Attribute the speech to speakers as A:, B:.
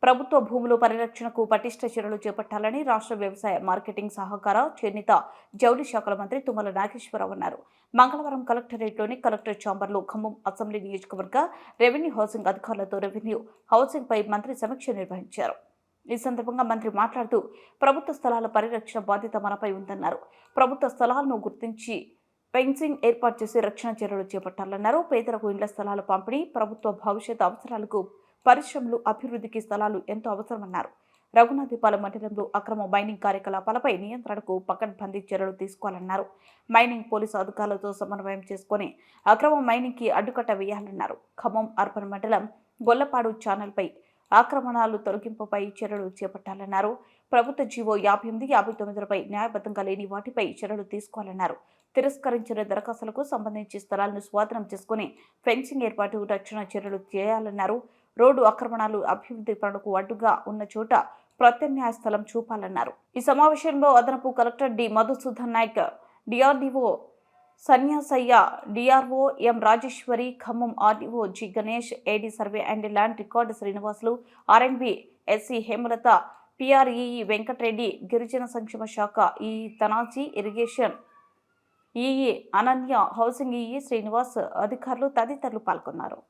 A: ప్రభుత్వ భూముల పరిరక్షణకు పటిష్ట చర్యలు చేపట్టాలని రాష్ట్ర వ్యవసాయ మార్కెటింగ్ సహకార చేనేత జౌళి శాఖల మంత్రి తుమ్మల నాగేశ్వరరావు అన్నారు. మంగళవారం కలెక్టరేట్లోని కలెక్టర్ ఛాంబర్లో ఖమ్మం అసెంబ్లీ నియోజకవర్గ రెవెన్యూ హౌసింగ్ అధికారులతో రెవెన్యూ హౌసింగ్ పై మంత్రి సమీక్ష నిర్వహించారు. ఈ సందర్భంగా మంత్రి మాట్లాడుతూ ప్రభుత్వ స్థలాల పరిరక్షణ బాధ్యత మనపై ఉందన్నారు. ప్రభుత్వ స్థలాలను గుర్తించి ఫెన్సింగ్ ఏర్పాటు చేసి రక్షణ చర్యలు చేపట్టాలన్నారు. పేదలకు ఇండ్ల స్థలాల పంపిణీ, ప్రభుత్వ భవిష్యత్ అవసరాలకు పరిశ్రమలు అభివృద్ధికి స్థలాలు ఎంతో అవసరమన్నారు. రఘునాథపాలెం మండలంలో అక్రమ మైనింగ్ కార్యకలాపాలపై నియంత్రణకు పకడ్బందీ చర్యలు తీసుకోవాలన్నారు. మైనింగ్ పోలీసు అధికారులతో సమన్వయం చేసుకుని అక్రమ మైనింగ్ కి అడ్డుకట్ట వేయాలన్నారు. ఖమ్మం అర్బన్ మండలం గొల్లపాడు ఛానల్పై ఆక్రమణాలు తొలగింపుపై చర్యలు చేపట్టాలన్నారు. ప్రభుత్వ జీవో 58, 59లపై న్యాయబద్ధంగా లేని వాటిపై చర్యలు తీసుకోవాలన్నారు. తిరస్కరించిన దరఖాస్తులకు సంబంధించి స్థలాలను స్వాధీనం చేసుకుని ఫెన్సింగ్ ఏర్పాటు, రక్షణ చర్యలు చేయాలన్నారు. రోడ్డు ఆక్రమణాలు అభివృద్ధి పనులకు అడ్డుగా ఉన్న చోట ప్రత్యామ్నాయ స్థలం చూపాలన్నారు. ఈ సమావేశంలో అదనపు collector D Madhusudan Nayak, DRDO Sanyasaiah, DRO M Rajeswari, Khammam RDO G Ganesh, AD survey and land record Srinivasulu, R and B SE Hemalatha, PREE Venkatareddy, గిరిజన సంక్షేమ శాఖ EE Tanaji, irrigation EE Ananya, housing EE Srinivas, అధికారులు తదితరులు పాల్గొన్నారు.